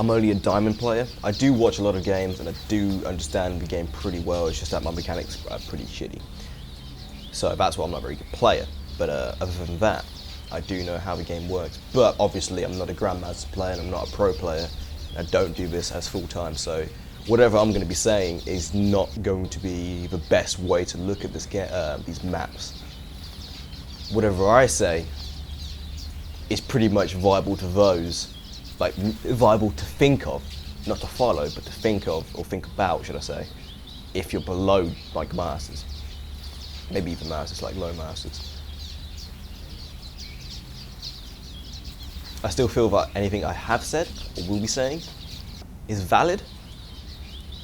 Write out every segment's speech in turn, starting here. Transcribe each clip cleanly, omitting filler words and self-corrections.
I'm only a diamond player. I do watch a lot of games and I do understand the game pretty well. It's just that my mechanics are pretty shitty. So that's why I'm not a very good player. But other than that, I do know how the game works. But obviously I'm not a grandmaster player and I'm not a pro player. I don't do this as full time. So whatever I'm going to be saying is not going to be the best way to look at this these maps. Whatever I say is pretty much viable to those, like viable to think of, not to follow, but to think of, or think about, should I say, if you're below like masters. Maybe even masters, like low masters. I still feel that anything I have said, or will be saying, is valid,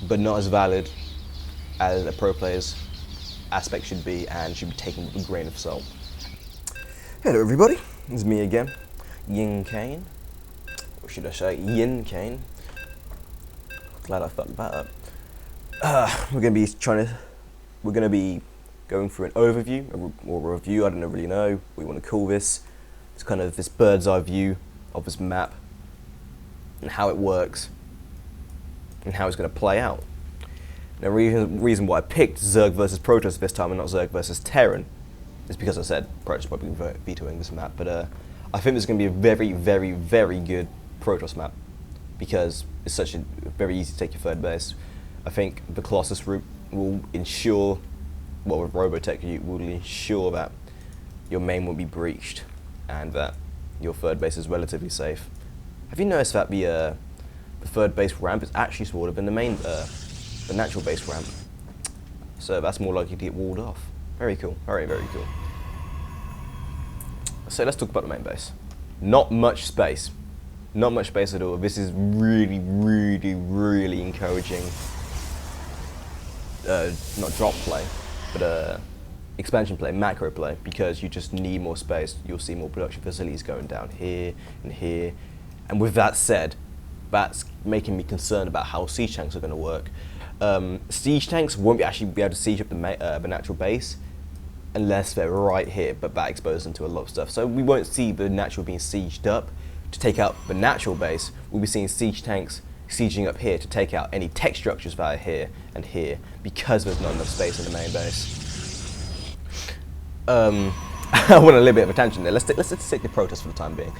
but not as valid as a pro player's aspect should be, and should be taken with a grain of salt. Hello everybody, it's me again, Yin Kane, or should I say Yin Kane. Glad I fucked that up. We're gonna be going through an overview or a review. I don't really know what you want to call this. It's kind of this bird's eye view of this map and how it works and how it's going to play out. Now, the reason why I picked Zerg versus Protoss this time and not Zerg versus Terran is because I said Protoss probably vetoing this map, but I think this is going to be a very, very, very good Protoss map because it's such a very easy to take your third base. I think the Colossus route will ensure, well, with Robotech, you will ensure that your main won't be breached and that your third base is relatively safe. Have you noticed that the third base ramp is actually smaller than the main, the natural base ramp? So that's more likely to get walled off. Very cool, very, very cool. So let's talk about the main base. Not much space. Not much space at all. This is really, really, really encouraging, not drop play, but expansion play, macro play, because you just need more space. You'll see more production facilities going down here and here. And with that said, that's making me concerned about how siege tanks are going to work. Siege tanks won't actually be able to siege up the natural base unless they're right here, but that exposes them to a lot of stuff. So we won't see the natural being sieged up to take out the natural base. We'll be seeing siege tanks sieging up here to take out any tech structures that are here and here because there's not enough space in the main base. I went on a little bit of a tangent there. Let's stick to Protoss for the time being,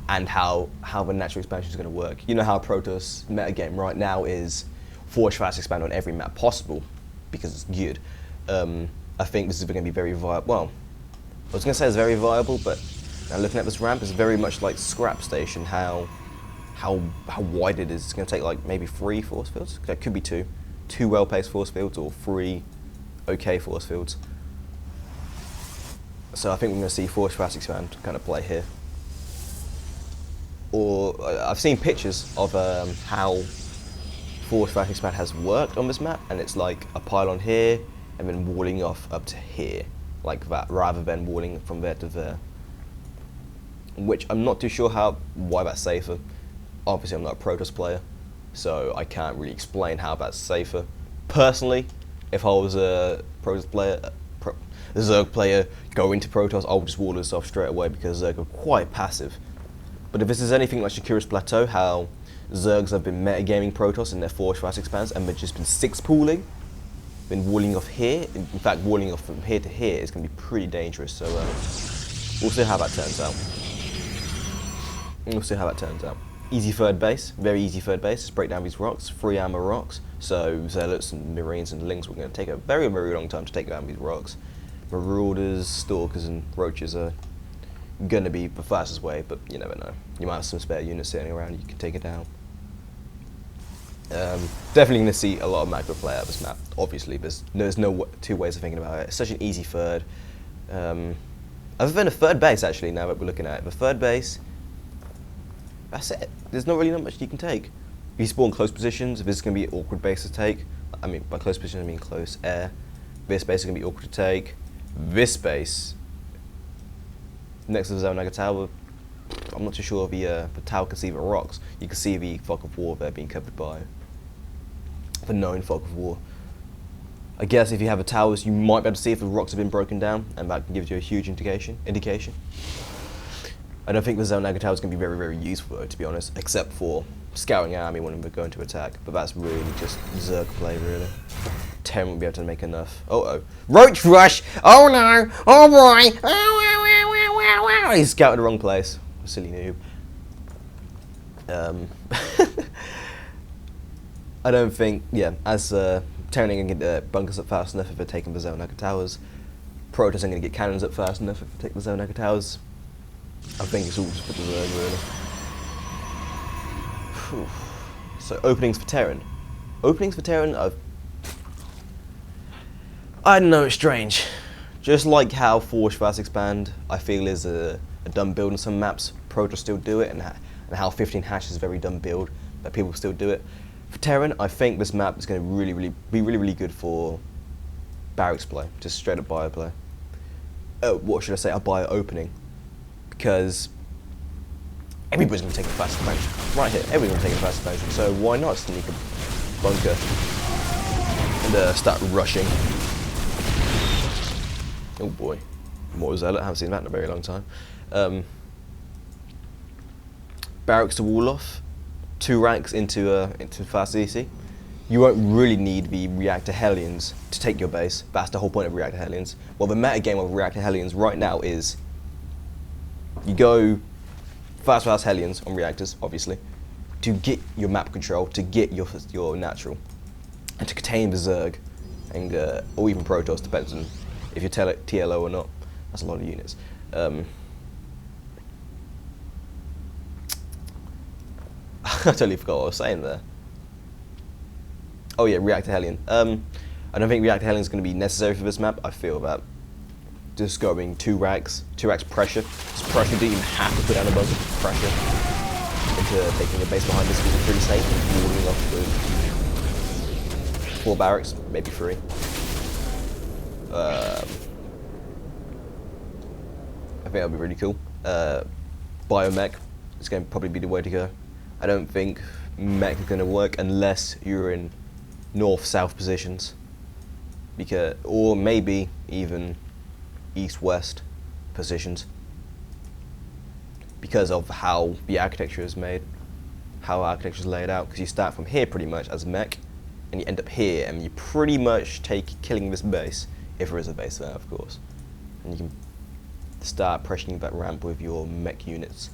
and how the natural expansion is going to work. You know how Protoss metagame right now is forge fast expand on every map possible because it's good. I think this is going to be very viable. Well, I was going to say it's very viable, but now looking at this ramp, it's very much like Scrap Station. How wide it is. It's going to take like maybe 3 force fields. It could be 2 well-placed force fields or 3 okay force fields. So I think we're going to see Forge Fast Expand kind of play here. Or I've seen pictures of how Forge Fast Expand has worked on this map, and it's like a pylon here and then walling off up to here, like that, rather than walling from there to there. Which I'm not too sure why that's safer. Obviously I'm not a Protoss player, so I can't really explain how that's safer. Personally, if I was a Protoss player, the Zerg player go into Protoss, I would just wall this off straight away because Zerg are quite passive. But if this is anything like Arid Plateau, how Zergs have been metagaming Protoss in their Forge Fast Expands and they've just been 6-pooling, been walling off here, in fact walling off from here to here is going to be pretty dangerous, so we'll see how that turns out. We'll see how that turns out. Easy third base, very easy third base. Just break down these rocks, 3 armor rocks. So Zealots and Marines and Lings were going to take a very, very long time to take down these rocks. Marauders, Stalkers and Roaches are going to be the fastest way, but you never know. You might have some spare units sitting around, you can take it down. Definitely going to see a lot of macro play out of this map. Obviously, there's no 2 ways of thinking about it. It's such an easy third. Other than a third base, actually, now that we're looking at it. The third base, that's it. There's not really not much you can take. If you spawn close positions, this is going to be an awkward base to take. I mean, by close position, I mean close air. This base is going to be awkward to take. This base, next to the Zelnaga Tower, I'm not too sure if the tower can see the rocks. You can see the fog of war there being covered by the known fog of war. I guess if you have the towers, you might be able to see if the rocks have been broken down, and that gives you a huge indication. I don't think the Zone Nagatao is going to be very, very useful, though, to be honest, except for scouting army when we're going to attack. But that's really just Zerg play, really. Terran won't be able to make enough. Oh. Roach Rush! Oh no! Oh boy! Oh, he's scouted the wrong place. Silly noob. I don't think, as Terran ain't going to get bunkers up fast enough if they're taking the Zone Nagatowers. Protoss ain't going to get cannons up fast enough if they take the Zone Nagatowers. I think it's all just for the Zerg, really. Whew. So, openings for Terran. Openings for Terran, I don't know, it's strange. Just like how Forge Fast Expand, I feel is a dumb build on some maps, Protoss still do it, and how 15 hash is a very dumb build, but people still do it. For Terran, I think this map is going to be really good for barracks play, just straight up bio play. Oh, what should I say? A bio opening, because everybody's going to take a fast expansion right here. Everybody's going to take a fast expansion, so why not sneak a bunker and start rushing? Oh boy, Mortar Zealot, I haven't seen that in a very long time. Barracks to wall off, 2 ranks into fast EC. You won't really need the Reactor Hellions to take your base. That's the whole point of Reactor Hellions. Well, the meta game of Reactor Hellions right now is you go fast Hellions on reactors, obviously, to get your map control, to get your natural, and to contain the Zerg, and or even Protoss, depends on if you're TLO or not. That's a lot of units. I totally forgot what I was saying there. Oh yeah, Reactor Hellion. I don't think Reactor Hellion is going to be necessary for this map. I feel that just going 2 racks pressure. It's pressure, do you even have to put down a bunker pressure into taking the base behind this because it's pretty safe and warding off with 4 barracks, maybe 3. I think that'll be really cool. Biomech is going to probably be the way to go. I don't think mech is going to work unless you're in north-south positions, or maybe even east-west positions, because of how the architecture is made, how architecture is laid out. Because you start from here pretty much as mech, and you end up here, and you pretty much killing this base, if there is a base there, of course, and you can start pressuring that ramp with your mech units.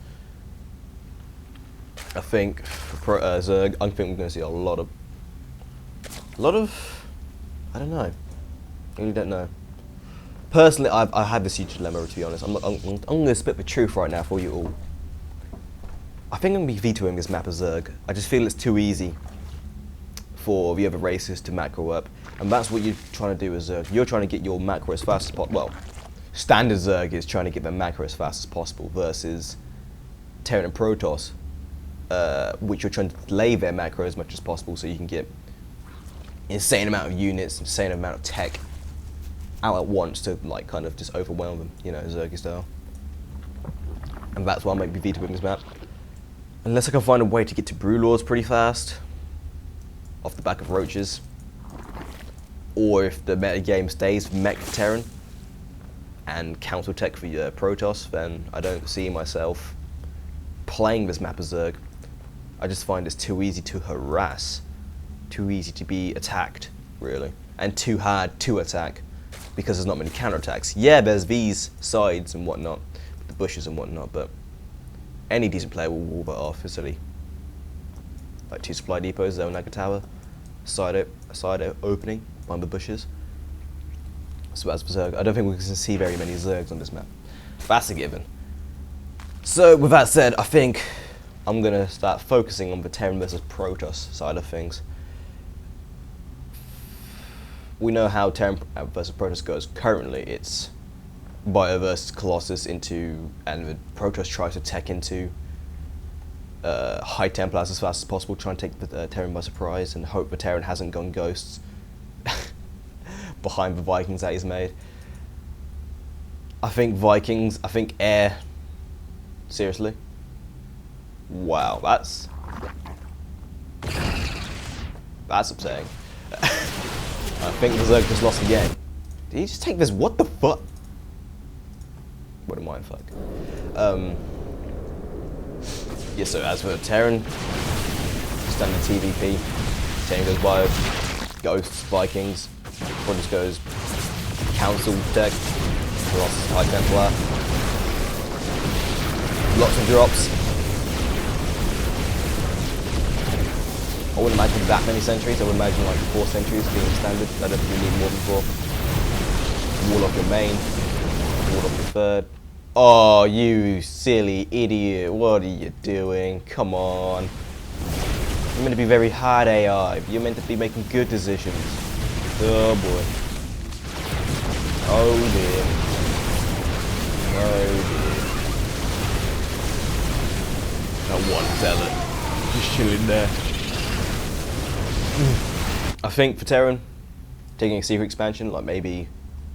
I think for Zerg, I think we're going to see a lot of, I don't know. I really don't know. Personally, I had this huge dilemma, to be honest. I'm going to spit the truth right now for you all. I think I'm going to be vetoing this map as Zerg. I just feel it's too easy for the other races to macro up, and that's what you're trying to do as Zerg. You're trying to get your macro as fast as possible. Well, standard Zerg is trying to get their macro as fast as possible versus Terran and Protoss, which you're trying to delay their macro as much as possible so you can get insane amount of units, insane amount of tech out at once to like kind of just overwhelm them, you know, Zergy style. And that's why I might be vetoing this map. Unless I can find a way to get to Brewlords pretty fast, off the back of Roaches, or if the meta game stays mech for Terran and Council Tech for Protoss, then I don't see myself playing this map as Zerg. I just find it's too easy to harass, too easy to be attacked, really, and too hard to attack because there's not many counterattacks. Yeah, there's these sides and whatnot, the bushes and whatnot, but any decent player will wall that off easily. Like 2 supply depots, Zone Nagatao, a side opening behind the bushes. So that's for Zerg. I don't think we can see very many Zergs on this map. That's a given. So with that said, I think I'm going to start focusing on the Terran versus Protoss side of things. We know how Terran versus Protoss goes currently. It's Bio versus Colossus and the Protoss tries to tech into high Templars as fast as possible, trying to take the Terran by surprise and hope the Terran hasn't gone ghosts behind the Vikings that he's made. I think air. Seriously? Wow, that's upsetting. I think the Zerg just lost the game. Did he just take this? What the fuck? What a mindfuck. Yeah, so as for Terran, standard TVP, Terran goes Bio, Ghosts, Vikings, Brothers goes Council Deck, Colossus, High Templar, lots of drops. I wouldn't imagine that many sentries. I would imagine like 4 sentries being standard. I don't think you need more than 4. Wall off your main, wall off your third. Oh, you silly idiot. What are you doing? Come on. You're meant to be very hard AI. You're meant to be making good decisions. Oh boy. Oh dear. Oh dear. That one zealot. Just chilling there. I think for Terran, taking a secret expansion, like maybe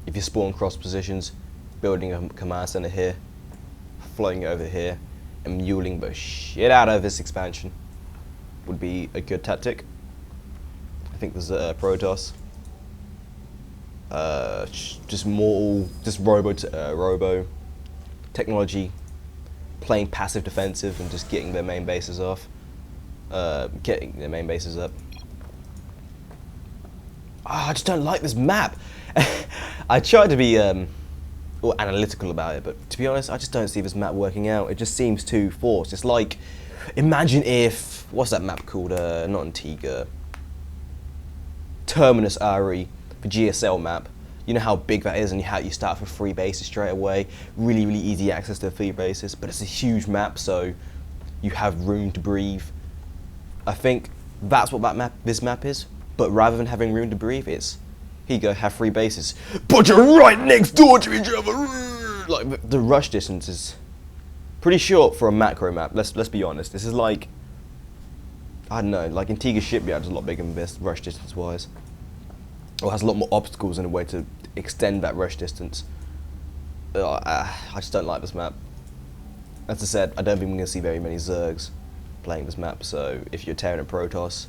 if you spawn cross positions, building a command center here, floating it over here, and muling the shit out of this expansion would be a good tactic. I think there's a Protoss. Just mortal, just robo technology, playing passive defensive and just getting their main bases off. Getting their main bases up. I just don't like this map. I tried to be analytical about it, but to be honest, I just don't see this map working out. It just seems too forced. It's like, imagine if, what's that map called? Not Antigua. Terminus Ari, the GSL map. You know how big that is and how you start with 3 bases straight away. Really easy access to 3 bases, but it's a huge map, so you have room to breathe. I think that's what this map is. But rather than having room to breathe, it's, here you go, have 3 bases. But you're right next door to each other! Like, the rush distance is pretty short for a macro map, let's be honest. This is like, I don't know, like Antigua Shipyard is a lot bigger than this, rush distance-wise. Or has a lot more obstacles in a way to extend that rush distance. I just don't like this map. As I said, I don't think we're going to see very many Zergs playing this map, so if you're Terran and Protoss,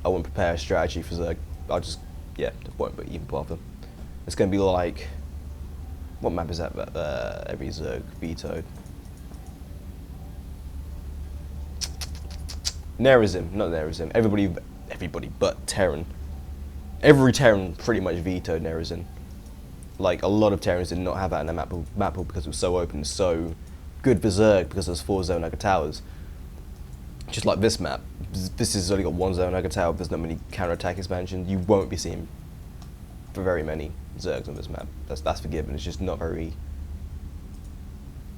I wouldn't prepare a strategy for Zerg. I'll just, yeah, won't even bother. It's going to be like, what map is that? Every Zerg vetoed. Nerazim, not Nerazim. Everybody but Terran. Every Terran pretty much vetoed Nerazim. Like, a lot of Terrans did not have that in their map pool because it was so open, so good for Zerg because there's 4 Zerg towers. Just like this map, this has only got 1 Zerg tower, there's not many counter-attack expansions. You won't be seeing for very many Zergs on this map. That's forgiven, it's just not very,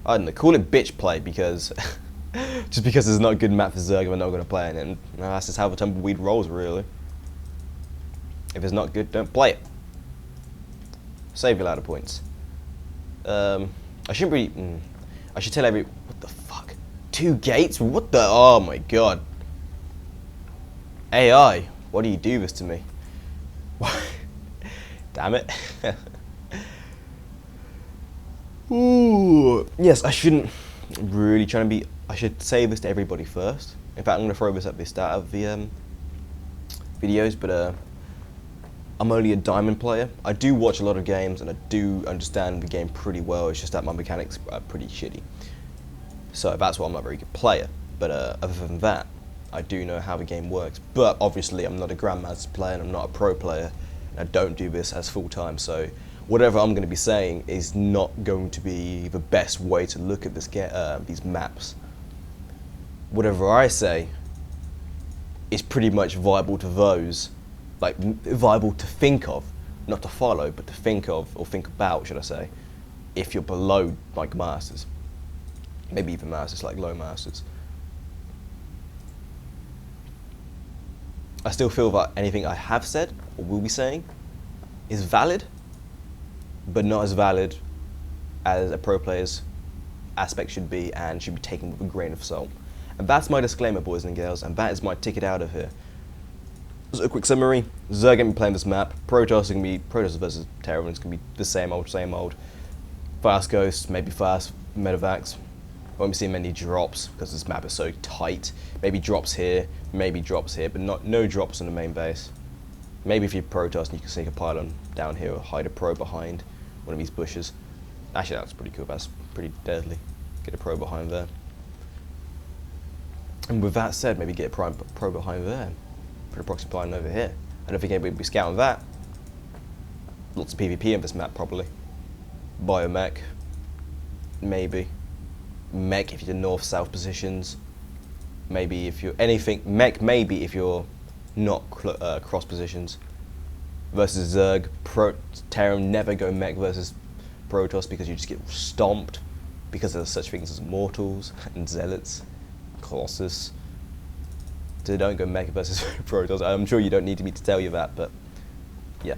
I don't know, call it bitch play because, just because it's not a good map for Zerg, we're not going to play it, and that's just how the Tumbleweed rolls, really. If it's not good, don't play it. Save your ladder points. I shouldn't really, I should tell what the fuck? 2 gates? What the, oh my god. AI, why do you do this to me? Damn it. Ooh. Yes, I shouldn't really try to be, I should say this to everybody first. In fact, I'm going to throw this at the start of the videos, but I'm only a diamond player. I do watch a lot of games and I do understand the game pretty well, it's just that my mechanics are pretty shitty. So that's why I'm not a very good player. But other than that, I do know how the game works. But obviously I'm not a Grandmaster player and I'm not a pro player. And I don't do this as full time. So whatever I'm going to be saying is not going to be the best way to look at these maps. Whatever I say is pretty much viable to those, like viable to think of, not to follow, but to think of, or think about, should I say, if you're below like Masters. Maybe even Masters, like low Masters. I still feel that anything I have said, or will be saying, is valid, but not as valid as a pro player's aspect should be, and should be taken with a grain of salt. And that's my disclaimer, boys and girls, and that is my ticket out of here. So a quick summary, Zerg going to be playing this map, Protoss versus Terran is going to be the same old. Fast Ghosts, maybe fast Medevacs. Won't be seeing many drops because this map is so tight. Maybe drops here, but no drops on the main base. Maybe if you're Protoss and you can sneak a pylon down here or hide a pro behind one of these bushes. Actually, that's pretty cool, that's pretty deadly. Get a pro behind there. And with that said, maybe get a pro behind there. Put a proxy behind over here. I don't think anybody will be scouting that. Lots of PvP in this map, probably. Biomech. Maybe. Mech if you're north-south positions. Maybe if you're anything. Mech maybe if you're not cross positions. Versus Zerg. Terran never go mech versus Protoss because you just get stomped. Because there's such things as mortals and zealots. Colossus. So don't go mech versus Protoss. I'm sure you don't need me to tell you that, but yeah.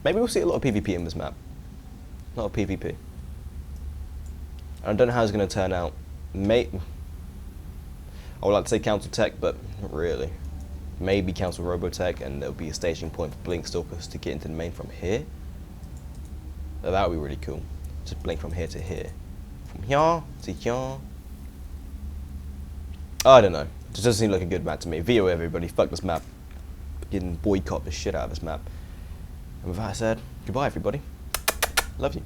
Maybe we'll see a lot of PvP in this map. A lot of PvP. I don't know how it's going to turn out. I would like to say Council Tech, but not really. Maybe Council Robotech, and there'll be a staging point for Blink Stalkers to get into the main from here. So that would be really cool. Just blink from here to here. From here to here. I don't know. It just doesn't seem like a good map to me. VO everybody, fuck this map. Getting boycott the shit out of this map. And with that said, goodbye everybody. Love you.